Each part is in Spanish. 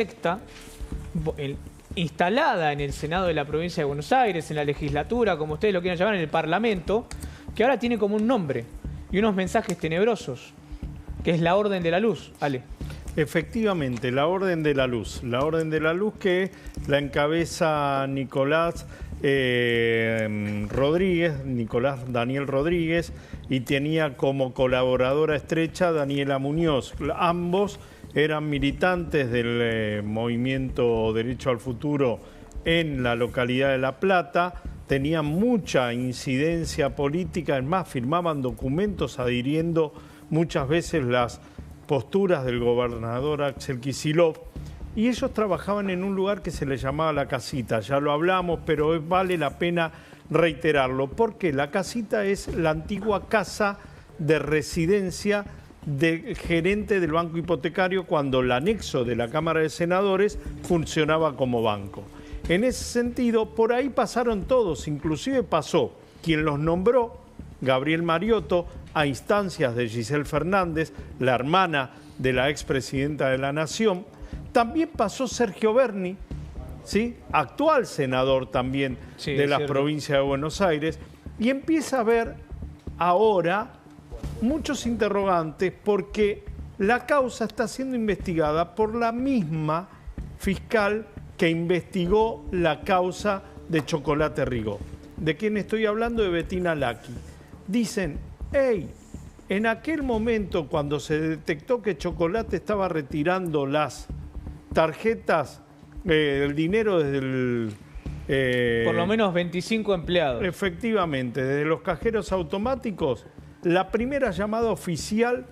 secta instalada en el Senado de la provincia de Buenos Aires, en la legislatura, como ustedes lo quieran llamar, en el Parlamento, que ahora tiene como un nombre y unos mensajes tenebrosos, que es la Orden de la Luz. Ale. Efectivamente, la Orden de la Luz. La Orden de la Luz que la encabeza Nicolás Daniel Rodríguez, y tenía como colaboradora estrecha Daniela Muñoz. Ambos eran militantes del movimiento Derecho al Futuro en la localidad de La Plata, tenían mucha incidencia política, es más, firmaban documentos adhiriendo muchas veces las posturas del gobernador Axel Kicillof, y ellos trabajaban en un lugar que se les llamaba La Casita. Ya lo hablamos, pero vale la pena reiterarlo, porque La Casita es la antigua casa de residencia del gerente del Banco Hipotecario cuando el anexo de la Cámara de Senadores funcionaba como banco. En ese sentido, por ahí pasaron todos, inclusive pasó quien los nombró, Gabriel Mariotto, a instancias de Giselle Fernández, la hermana de la expresidenta de la Nación. También pasó Sergio Berni, ¿sí?, actual senador también de la provincia de Buenos Aires, y empieza a haber ahora muchos interrogantes porque la causa está siendo investigada por la misma fiscal que investigó la causa de Chocolate Rigó. ¿De quién estoy hablando? De Bettina Lacchi. Dicen, hey, en aquel momento cuando se detectó que Chocolate estaba retirando las tarjetas, el dinero desde el... por lo menos 25 empleados. Efectivamente, desde los cajeros automáticos, la primera llamada oficial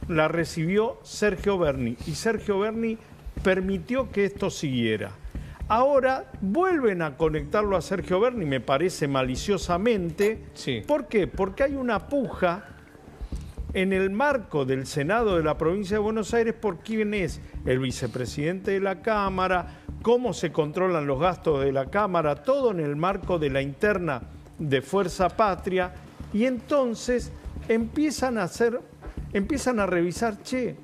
la recibió Sergio Berni, y Sergio Berni permitió que esto siguiera. Ahora vuelven a conectarlo a Sergio Berni, me parece maliciosamente. Sí. ¿Por qué? Porque hay una puja en el marco del Senado de la provincia de Buenos Aires por quién es el vicepresidente de la Cámara, cómo se controlan los gastos de la Cámara, todo en el marco de la interna de Fuerza Patria, y entonces empiezan a revisar, che,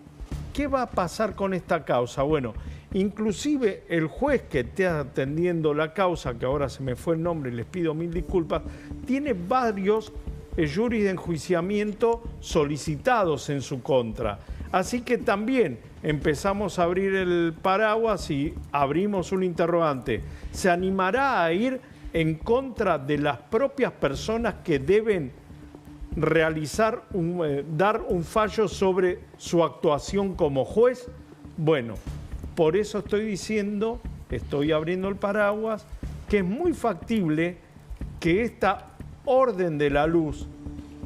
¿qué va a pasar con esta causa? Bueno, inclusive el juez que está atendiendo la causa, que ahora se me fue el nombre y les pido mil disculpas, tiene varios juris de enjuiciamiento solicitados en su contra. Así que también empezamos a abrir el paraguas y abrimos un interrogante. ¿Se animará a ir en contra de las propias personas que deben realizar dar un fallo sobre su actuación como juez? Bueno, por eso estoy diciendo, estoy abriendo el paraguas, que es muy factible que esta Orden de la Luz,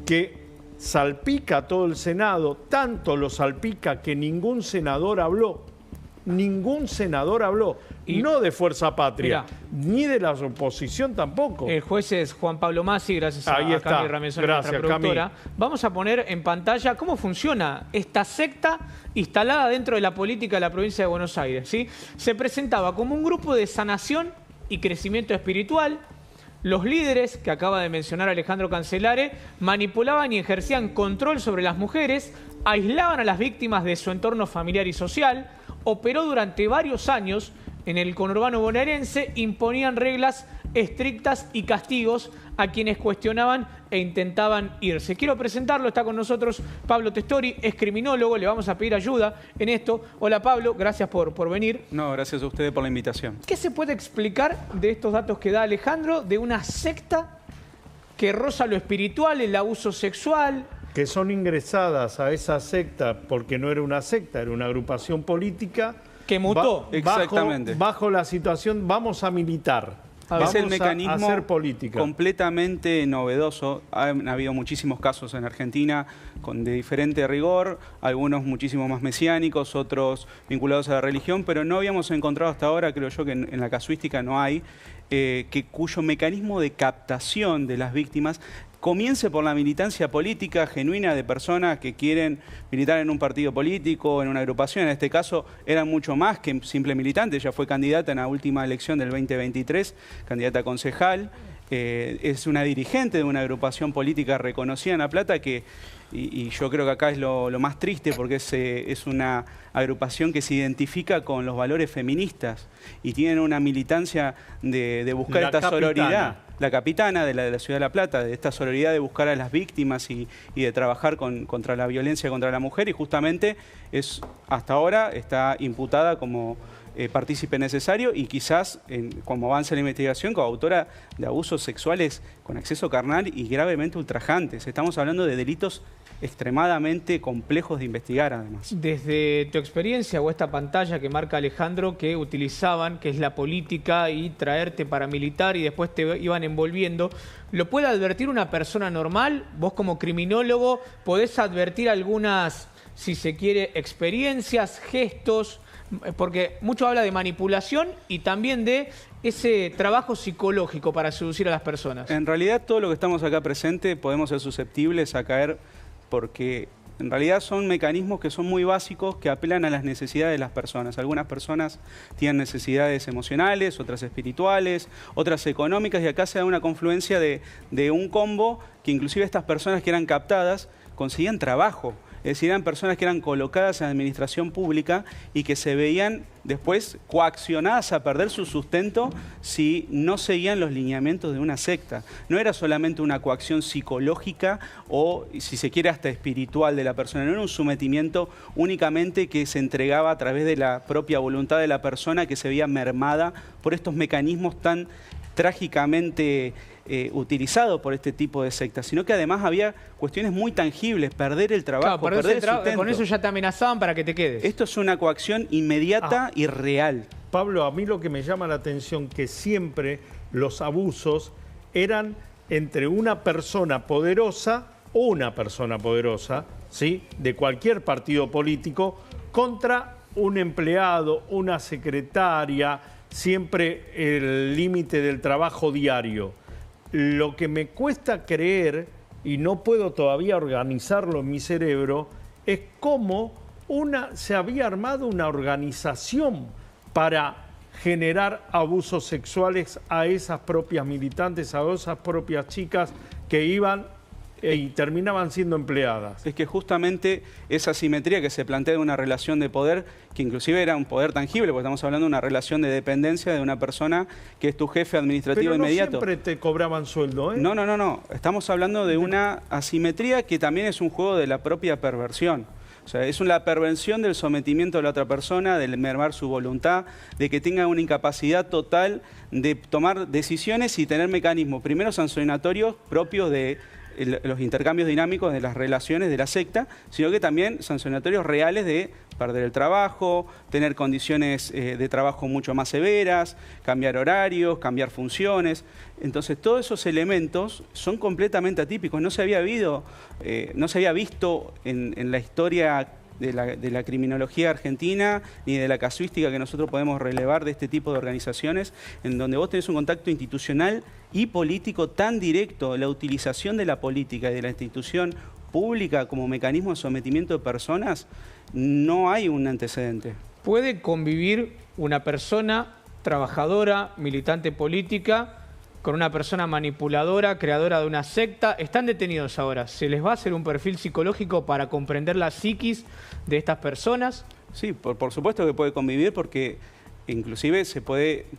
que salpica a todo el Senado, tanto lo salpica que ningún senador habló, y no de Fuerza Patria, ni de la oposición tampoco. El juez es Juan Pablo Masi, gracias a Cami Ramezón, nuestra productora. Vamos a poner en pantalla cómo funciona esta secta instalada dentro de la política de la provincia de Buenos Aires, ¿sí? Se presentaba como un grupo de sanación y crecimiento espiritual. Los líderes, que acaba de mencionar Alejandro Cancelare, manipulaban y ejercían control sobre las mujeres, aislaban a las víctimas de su entorno familiar y social, operó durante varios años en el conurbano bonaerense, imponían reglas estrictas y castigos a quienes cuestionaban e intentaban irse. Quiero presentarlo, está con nosotros Pablo Testori, es criminólogo, le vamos a pedir ayuda en esto. Hola Pablo, gracias por venir. No, gracias a ustedes por la invitación. ¿Qué se puede explicar de estos datos que da Alejandro, de una secta que roza lo espiritual, el abuso sexual? Que son ingresadas a esa secta porque no era una secta, era una agrupación política. Que mutó. Exactamente. Bajo la situación, vamos a militar. Es el mecanismo hacer política. Completamente novedoso. Han habido muchísimos casos en Argentina de diferente rigor, algunos muchísimo más mesiánicos, otros vinculados a la religión, pero no habíamos encontrado hasta ahora, creo yo que en la casuística no hay, cuyo mecanismo de captación de las víctimas comience por la militancia política genuina de personas que quieren militar en un partido político, en una agrupación. En este caso eran mucho más que simple militante. Ella fue candidata en la última elección del 2023, candidata a concejal. es una dirigente de una agrupación política reconocida en La Plata y yo creo que acá es lo más triste porque es una agrupación que se identifica con los valores feministas y tienen una militancia de buscar esta sororidad. La capitana de la Ciudad de La Plata, de esta sororidad de buscar a las víctimas y de trabajar contra la violencia contra la mujer, y justamente hasta ahora está imputada como partícipe necesario y quizás, como avanza la investigación, coautora de abusos sexuales con acceso carnal y gravemente ultrajantes. Estamos hablando de delitos extremadamente complejos de investigar, además. Desde tu experiencia o esta pantalla que marca Alejandro, que utilizaban, que es la política y traerte para militar y después te iban envolviendo, ¿lo puede advertir una persona normal? Vos como criminólogo podés advertir algunas, si se quiere, experiencias, gestos, porque mucho habla de manipulación y también de ese trabajo psicológico para seducir a las personas. En realidad todo lo que estamos acá presente podemos ser susceptibles a caer porque en realidad son mecanismos que son muy básicos, que apelan a las necesidades de las personas. Algunas personas tienen necesidades emocionales, otras espirituales, otras económicas, y acá se da una confluencia de un combo que inclusive estas personas que eran captadas conseguían trabajo. Es decir, eran personas que eran colocadas en la administración pública y que se veían después coaccionadas a perder su sustento si no seguían los lineamientos de una secta. No era solamente una coacción psicológica o, si se quiere, hasta espiritual de la persona. No era un sometimiento únicamente que se entregaba a través de la propia voluntad de la persona, que se veía mermada por estos mecanismos tan trágicamente utilizado por este tipo de sectas, sino que además había cuestiones muy tangibles, perder el trabajo, claro, perder el sustento. Con eso ya te amenazaban para que te quedes. Esto es una coacción inmediata y real. Pablo, a mí lo que me llama la atención que siempre los abusos eran entre una persona poderosa, ¿sí?, de cualquier partido político, contra un empleado, una secretaria, siempre el límite del trabajo diario. Lo que me cuesta creer, y no puedo todavía organizarlo en mi cerebro, es cómo se había armado una organización para generar abusos sexuales a esas propias militantes, a esas propias chicas que iban y terminaban siendo empleadas. Es que justamente esa simetría que se plantea de una relación de poder, que inclusive era un poder tangible, porque estamos hablando de una relación de dependencia de una persona que es tu jefe administrativo inmediato. Pero no siempre te cobraban sueldo, ¿eh? No. Estamos hablando de una asimetría que también es un juego de la propia perversión. O sea, es la perversión del sometimiento de la otra persona, de mermar su voluntad, de que tenga una incapacidad total de tomar decisiones y tener mecanismos, primero sancionatorios propios de los intercambios dinámicos de las relaciones de la secta, sino que también sancionatorios reales de perder el trabajo, tener condiciones de trabajo mucho más severas, cambiar horarios, cambiar funciones. Entonces todos esos elementos son completamente atípicos. No se había visto en la historia de la criminología argentina ni de la casuística que nosotros podemos relevar de este tipo de organizaciones, en donde vos tenés un contacto institucional y político tan directo, la utilización de la política y de la institución pública como mecanismo de sometimiento de personas. No hay un antecedente. ¿Puede convivir una persona trabajadora, militante política, con una persona manipuladora, creadora de una secta? Están detenidos ahora. ¿Se les va a hacer un perfil psicológico para comprender la psiquis de estas personas? Sí, por supuesto que puede convivir, porque inclusive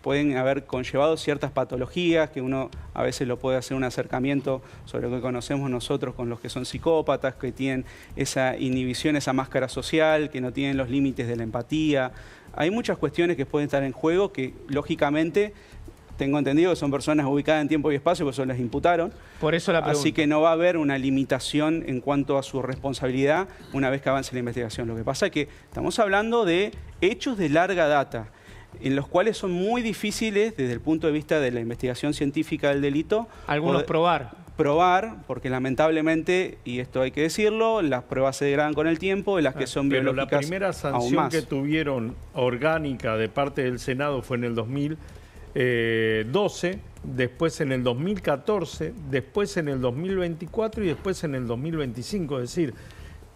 pueden haber conllevado ciertas patologías que uno a veces lo puede hacer un acercamiento sobre lo que conocemos nosotros con los que son psicópatas, que tienen esa inhibición, esa máscara social, que no tienen los límites de la empatía. Hay muchas cuestiones que pueden estar en juego que, lógicamente, tengo entendido que son personas ubicadas en tiempo y espacio, por eso las imputaron. Por eso la pregunta. Así que no va a haber una limitación en cuanto a su responsabilidad una vez que avance la investigación. Lo que pasa es que estamos hablando de hechos de larga data, en los cuales son muy difíciles desde el punto de vista de la investigación científica del delito. Algunos probar, porque lamentablemente, y esto hay que decirlo, las pruebas se degradan con el tiempo, las que son biológicas. Pero la primera sanción que tuvieron orgánica de parte del Senado fue en el 2012, después en el 2014, después en el 2024 y después en el 2025. Es decir,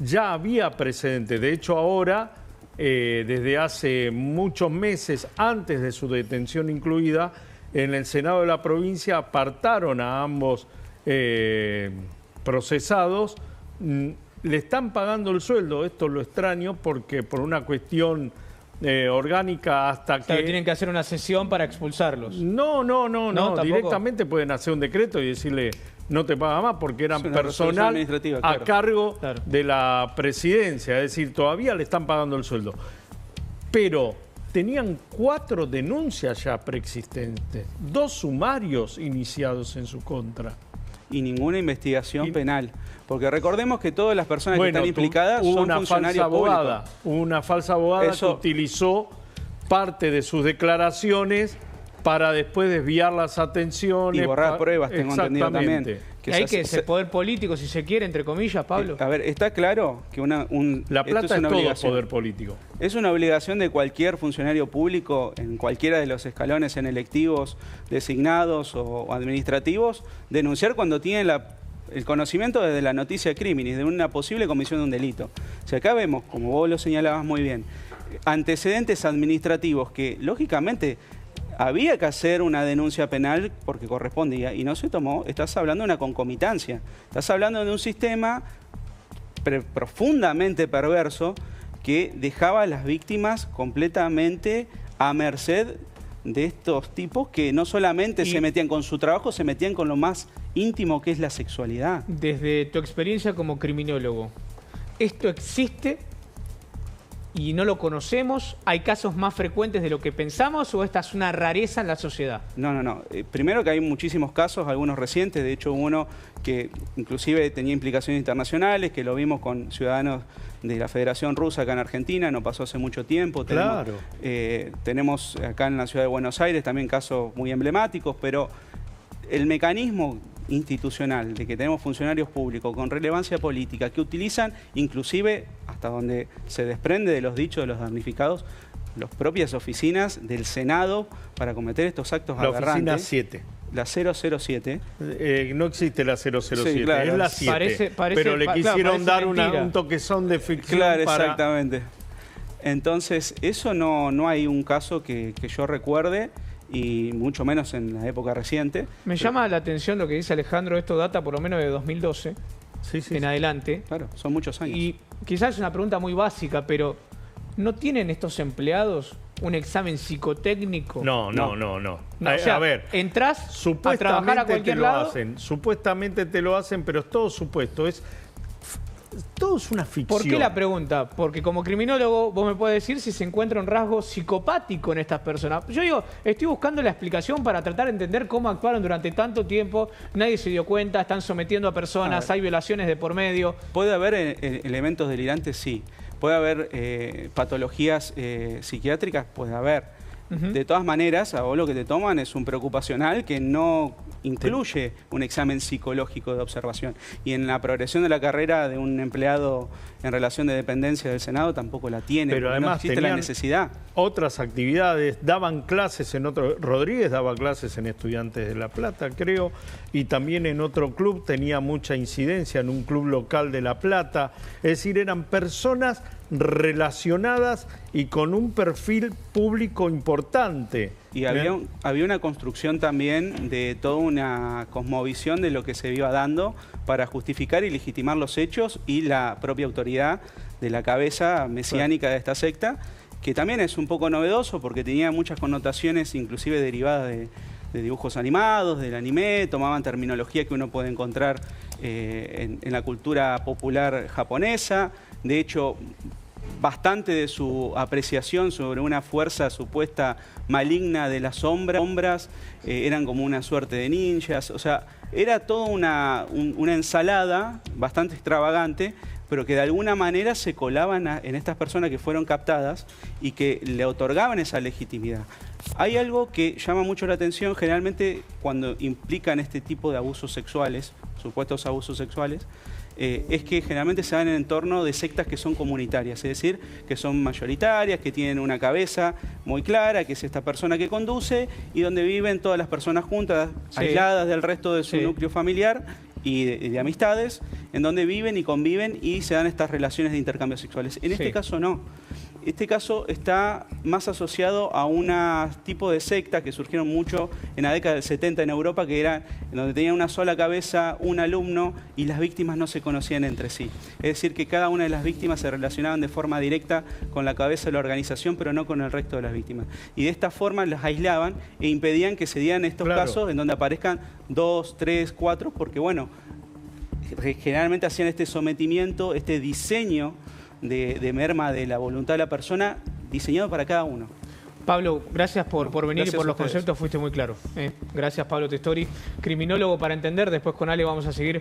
ya había precedentes. De hecho, ahora, desde hace muchos meses, antes de su detención incluida, en el Senado de la provincia apartaron a ambos procesados, le están pagando el sueldo. Esto lo extraño porque por una cuestión orgánica hasta que... tienen que hacer una sesión para expulsarlos. No, directamente pueden hacer un decreto y decirle no te paga más porque eran personal a cargo de la presidencia, es decir, todavía le están pagando el sueldo. Pero tenían 4 denuncias ya preexistentes, 2 sumarios iniciados en su contra. Y ninguna investigación penal. Porque recordemos que todas las personas que están implicadas son funcionarios públicos. Hubo una falsa abogada que utilizó parte de sus declaraciones para después desviar las atenciones. Y borrar pruebas, tengo entendido también. Que hay que ser poder político, si se quiere, entre comillas, Pablo. A ver, está claro que la plata es todo poder político. Es una obligación de cualquier funcionario público en cualquiera de los escalones en electivos, designados o administrativos, denunciar cuando tiene el conocimiento desde la noticia criminis, de una posible comisión de un delito. O sea, acá vemos, como vos lo señalabas muy bien, antecedentes administrativos que, lógicamente, había que hacer una denuncia penal porque correspondía y no se tomó. Estás hablando de una concomitancia. Estás hablando de un sistema profundamente perverso que dejaba a las víctimas completamente a merced de estos tipos que no solamente se metían con su trabajo, se metían con lo más íntimo que es la sexualidad. Desde tu experiencia como criminólogo, ¿esto existe y no lo conocemos? ¿Hay casos más frecuentes de lo que pensamos o esta es una rareza en la sociedad? No. Primero que hay muchísimos casos, algunos recientes, de hecho uno que inclusive tenía implicaciones internacionales, que lo vimos con ciudadanos de la Federación Rusa acá en Argentina, no pasó hace mucho tiempo. Claro. Tenemos acá en la ciudad de Buenos Aires también casos muy emblemáticos, pero el mecanismo institucional de que tenemos funcionarios públicos con relevancia política que utilizan, inclusive hasta donde se desprende de los dichos de los damnificados, las propias oficinas del Senado para cometer estos actos aberrantes. La oficina 7. La 007. No existe la 007, sí, claro, es la 7. Pero le quisieron dar un toquezón de ficción. Claro, exactamente. Entonces, eso no hay un caso que yo recuerde, y mucho menos en la época reciente. Me llama la atención lo que dice Alejandro, esto data por lo menos de 2012 en adelante. Claro, son muchos años. Y quizás es una pregunta muy básica, pero ¿no tienen estos empleados un examen psicotécnico? No. O sea, a ver, entrás a trabajar a cualquier lado. Supuestamente te lo hacen, pero es todo supuesto. Todo es una ficción. ¿Por qué la pregunta? Porque como criminólogo vos me podés decir si se encuentra un rasgo psicopático en estas personas. Yo digo, estoy buscando la explicación para tratar de entender cómo actuaron durante tanto tiempo, nadie se dio cuenta, están sometiendo a personas, hay violaciones de por medio. ¿Puede haber elementos delirantes? Sí. ¿Puede haber patologías psiquiátricas? Puede haber. De todas maneras, a vos lo que te toman es un preocupacional que no incluye un examen psicológico de observación. Y en la progresión de la carrera de un empleado en relación de dependencia del Senado tampoco la tiene. Pero además no existe la necesidad. Otras actividades, daban clases en otro... Rodríguez daba clases en Estudiantes de La Plata, creo, y también en otro club tenía mucha incidencia, en un club local de La Plata. Es decir, eran personas relacionadas y con un perfil público importante. Y había una construcción también de toda una cosmovisión de lo que se iba dando para justificar y legitimar los hechos y la propia autoridad de la cabeza mesiánica de esta secta, que también es un poco novedoso porque tenía muchas connotaciones inclusive derivadas de dibujos animados, del anime, tomaban terminología que uno puede encontrar en la cultura popular japonesa. De hecho, bastante de su apreciación sobre una fuerza supuesta maligna de las sombras eran como una suerte de ninjas. O sea, era toda una ensalada bastante extravagante, pero que de alguna manera se colaban en estas personas que fueron captadas y que le otorgaban esa legitimidad. Hay algo que llama mucho la atención generalmente cuando implican este tipo de abusos sexuales, supuestos abusos sexuales, es que generalmente se dan en entorno de sectas que son comunitarias, es decir, que son mayoritarias, que tienen una cabeza muy clara, que es esta persona que conduce, y donde viven todas las personas juntas, aisladas del resto de su núcleo familiar y de amistades, en donde viven y conviven y se dan estas relaciones de intercambios sexuales. En este caso no. Este caso está más asociado a un tipo de secta que surgieron mucho en la década del 70 en Europa, que era donde tenía una sola cabeza, un alumno, y las víctimas no se conocían entre sí. Es decir, que cada una de las víctimas se relacionaban de forma directa con la cabeza de la organización, pero no con el resto de las víctimas. Y de esta forma las aislaban e impedían que se dieran estos casos en donde aparezcan 2, 3, 4, porque bueno, generalmente hacían este sometimiento, este diseño de merma de la voluntad de la persona, diseñado para cada uno. Pablo, gracias por venir y por los conceptos, fuiste muy claro. Gracias, Pablo Testori, criminólogo para entender. Después con Ale vamos a seguir